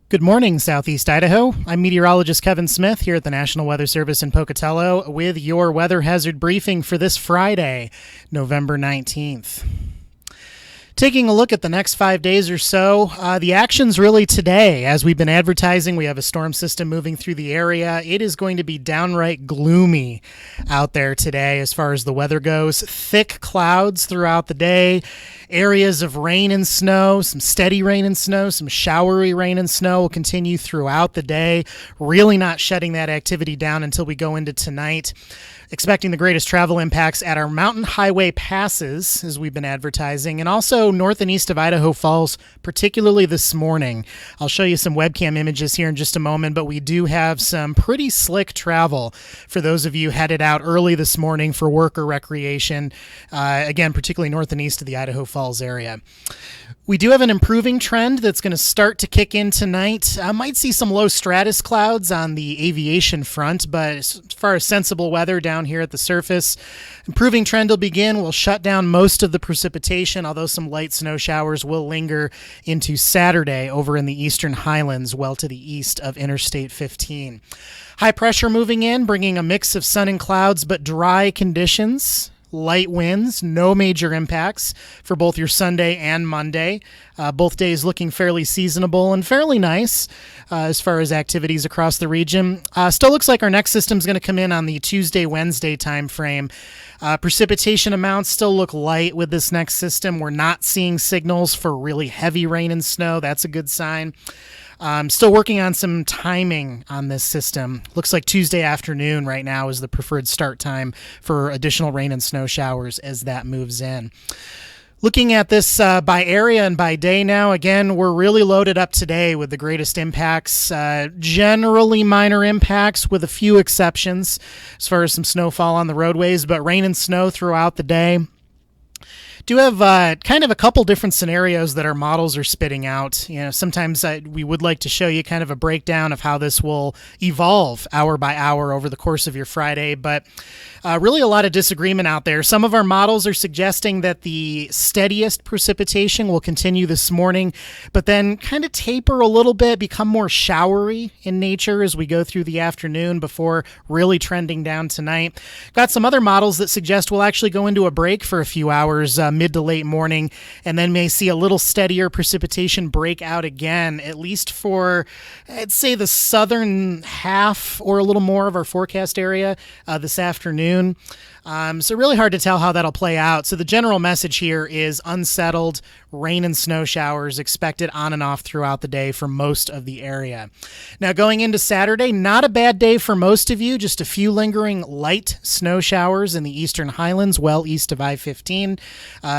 Good morning, Southeast Idaho. I'm meteorologist Kevin Smith here at the National Weather Service in Pocatello with your weather hazard briefing for this Friday, November 19th. Taking a look at the next 5 days or so, the action's really today. As we've been advertising, we have a storm system moving through the area. It is going to be downright gloomy out there today as far as the weather goes. Thick clouds throughout the day, areas of rain and snow, some steady rain and snow, some showery rain and snow will continue throughout the day, really not shutting that activity down until we go into tonight. Expecting the greatest travel impacts at our mountain highway passes, as we've been advertising, and also north and east of Idaho Falls, particularly this morning. I'll show you some webcam images here in just a moment, but we do have some pretty slick travel for those of you headed out early this morning for work or recreation, again, particularly north and east of the Idaho Falls area. We do have an improving trend that's going to start to kick in tonight. I might see some low stratus clouds on the aviation front, but as far as sensible weather down here at the surface, improving trend will begin. We'll shut down most of the precipitation, although some light snow showers will linger into Saturday over in the eastern highlands, well to the east of Interstate 15. High pressure moving in, bringing a mix of sun and clouds, but dry conditions. Light winds, no major impacts for both your Sunday and Monday. Both days looking fairly seasonable and fairly nice as far as activities across the region. Still looks like our next system is going to come in on the Tuesday, Wednesday time frame. Precipitation amounts still look light with this next system. We're not seeing signals for really heavy rain and snow. That's a good sign. Still working on some timing on this system. Looks like Tuesday afternoon right now is the preferred start time for additional rain and snow showers as that moves in. Looking at this by area and by day now, again, we're really loaded up today with the greatest impacts. Generally minor impacts with a few exceptions as far as some snowfall on the roadways, but rain and snow throughout the day. Do have kind of a couple different scenarios that our models are spitting out. You know, sometimes we would like to show you kind of a breakdown of how this will evolve hour by hour over the course of your Friday, but really a lot of disagreement out there. Some of our models are suggesting that the steadiest precipitation will continue this morning, but then kind of taper a little bit, become more showery in nature as we go through the afternoon before really trending down tonight. Got some other models that suggest we'll actually go into a break for a few hours mid to late morning, and then may see a little steadier precipitation break out again, at least for, I'd say, the southern half or a little more of our forecast area this afternoon. So really hard to tell how that'll play out. So the general message here is unsettled rain and snow showers expected on and off throughout the day for most of the area. Now going into Saturday, not a bad day for most of you, just a few lingering light snow showers in the eastern highlands, well east of I-15.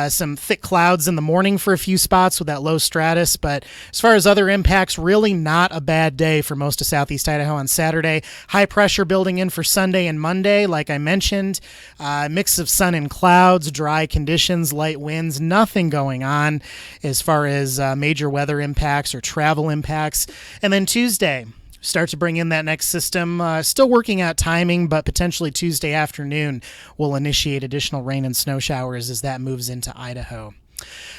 Some thick clouds in the morning for a few spots with that low stratus, but as far as other impacts, really not a bad day for most of southeast Idaho on Saturday. High pressure building in for Sunday and Monday, like I mentioned. Mix of sun and clouds, dry conditions, light winds, nothing going on as far as major weather impacts or travel impacts. And then Tuesday, start to bring in that next system. Still working out timing, but potentially Tuesday afternoon will initiate additional rain and snow showers as that moves into Idaho.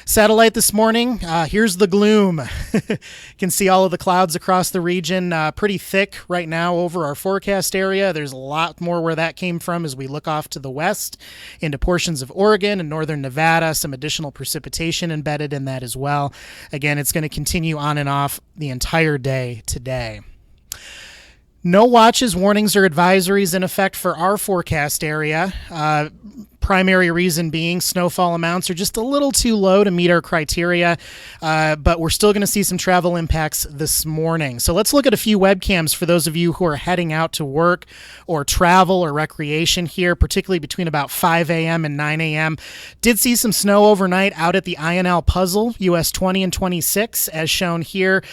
Satellite this morning, here's the gloom. You can see all of the clouds across the region, pretty thick right now over our forecast area. There's a lot more where that came from as we look off to the west into portions of Oregon and northern Nevada, some additional precipitation embedded in that as well. Again, it's going to continue on and off the entire day today. No watches, warnings, or advisories in effect for our forecast area. Primary reason being snowfall amounts are just a little too low to meet our criteria, but we're still going to see some travel impacts this morning. So let's look at a few webcams for those of you who are heading out to work or travel or recreation here, particularly between about 5 a.m. and 9 a.m. Did see some snow overnight out at the INL Puzzle, US 20 and 26, as shown here.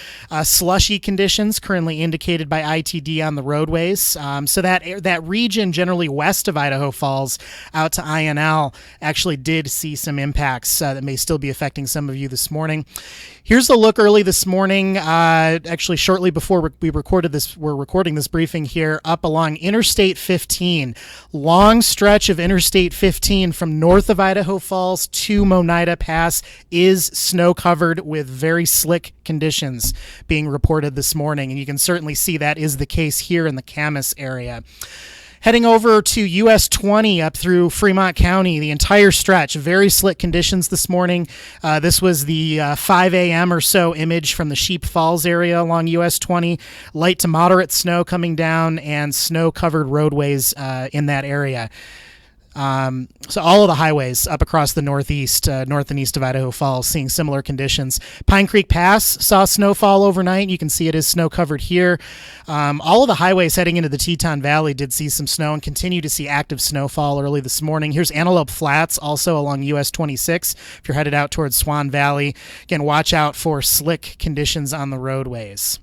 Slushy conditions currently indicated by ITD on the roadways. So that region generally west of Idaho Falls out to INL actually did see some impacts that may still be affecting some of you this morning. Here's a look early this morning, actually shortly before we're recording this briefing here, up along Interstate 15. Long stretch of Interstate 15 from north of Idaho Falls to Monida Pass is snow covered with very slick conditions being reported this morning, and you can certainly see that is the case here in the Camas area. Heading over to US 20 up through Fremont County, the entire stretch, very slick conditions this morning. This was the 5 a.m. or so image from the Sheep Falls area along US 20. Light to moderate snow coming down and snow-covered roadways in that area. So all of the highways up across the north and east of Idaho Falls seeing similar conditions. Pine Creek Pass saw snowfall overnight. You can see it is snow covered here. All of the highways heading into the Teton Valley did see some snow and continue to see active snowfall early this morning. Here's Antelope Flats, also along US 26. If you're headed out towards Swan Valley, again, watch out for slick conditions on the roadways.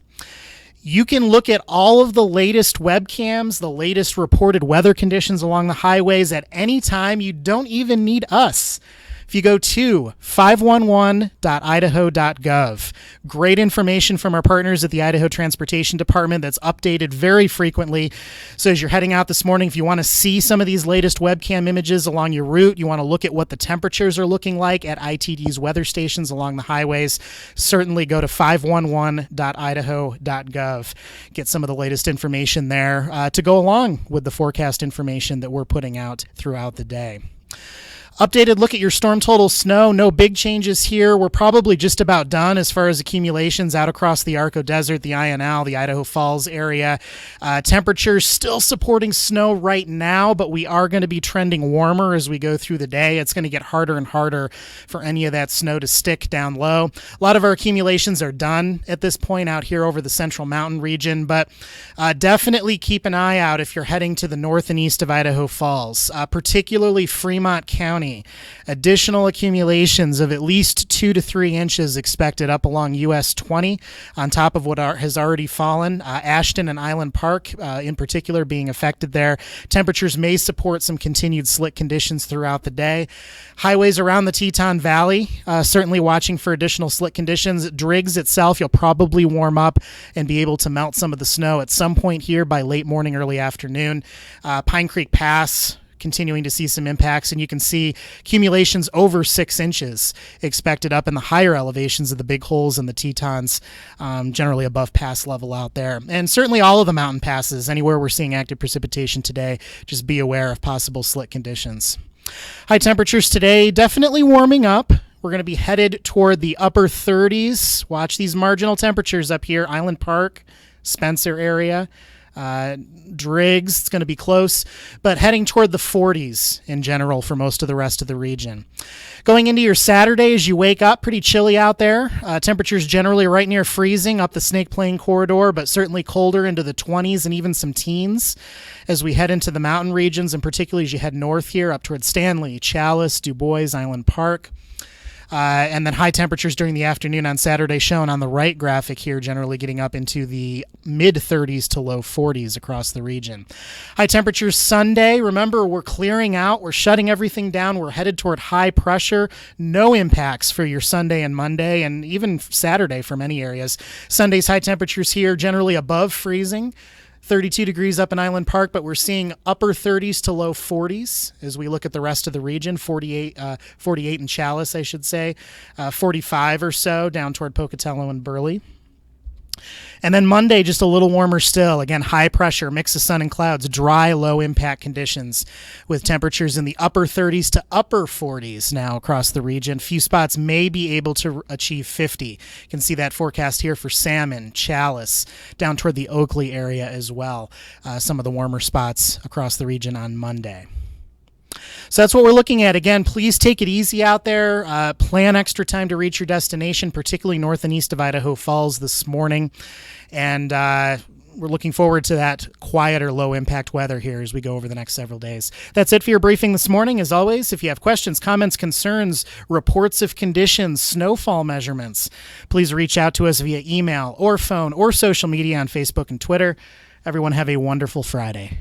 You can look at all of the latest webcams, the latest reported weather conditions along the highways at any time. You don't even need us. If you go to 511.idaho.gov, great information from our partners at the Idaho Transportation Department that's updated very frequently. So as you're heading out this morning, if you want to see some of these latest webcam images along your route, you want to look at what the temperatures are looking like at ITD's weather stations along the highways, certainly go to 511.idaho.gov. Get some of the latest information there to go along with the forecast information that we're putting out throughout the day. Updated look at your storm total snow. No big changes here. We're probably just about done as far as accumulations out across the Arco Desert, the INL, the Idaho Falls area. Temperatures still supporting snow right now, but we are going to be trending warmer as we go through the day. It's going to get harder and harder for any of that snow to stick down low. A lot of our accumulations are done at this point out here over the Central Mountain region, but definitely keep an eye out if you're heading to the north and east of Idaho Falls, particularly Fremont County. Additional accumulations of at least 2 to 3 inches expected up along US 20 on top of what has already fallen. Ashton and Island Park in particular being affected there. Temperatures may support some continued slick conditions throughout the day. Highways around the Teton Valley, certainly watching for additional slick conditions. Driggs itself, you'll probably warm up and be able to melt some of the snow at some point here by late morning, early afternoon. Pine Creek Pass, continuing to see some impacts, and you can see accumulations over 6 inches expected up in the higher elevations of the big holes in the Tetons, generally above pass level out there. And certainly all of the mountain passes, anywhere we're seeing active precipitation today, just be aware of possible slick conditions. High temperatures today, definitely warming up. We're going to be headed toward the upper 30s. Watch these marginal temperatures up here. Island Park, Spencer area. Driggs, it's going to be close, but heading toward the 40s in general for most of the rest of the region. Going into your Saturday, as you wake up, pretty chilly out there. Temperatures generally right near freezing up the Snake Plain corridor, but certainly colder into the 20s and even some teens as we head into the mountain regions, and particularly as you head north here up toward Stanley, Chalice, Du Bois, Island Park. And then high temperatures during the afternoon on Saturday shown on the right graphic here, generally getting up into the mid-30s to low 40s across the region. High temperatures Sunday. Remember, we're clearing out. We're shutting everything down. We're headed toward high pressure. No impacts for your Sunday and Monday, and even Saturday for many areas. Sunday's high temperatures here generally above freezing. 32 degrees up in Island Park, but we're seeing upper 30s to low 40s as we look at the rest of the region. 48 in Chalice, I should say. 45 or so down toward Pocatello and Burley. And then Monday, just a little warmer still. Again, high pressure, mix of sun and clouds, dry, low impact conditions with temperatures in the upper 30s to upper 40s now across the region. Few spots may be able to achieve 50. You can see that forecast here for Salmon, Chalice, down toward the Oakley area as well. Some of the warmer spots across the region on Monday. So that's what we're looking at. Again, please take it easy out there. Plan extra time to reach your destination, particularly north and east of Idaho Falls this morning. And we're looking forward to that quieter, low-impact weather here as we go over the next several days. That's it for your briefing this morning. As always, if you have questions, comments, concerns, reports of conditions, snowfall measurements, please reach out to us via email or phone or social media on Facebook and Twitter. Everyone have a wonderful Friday.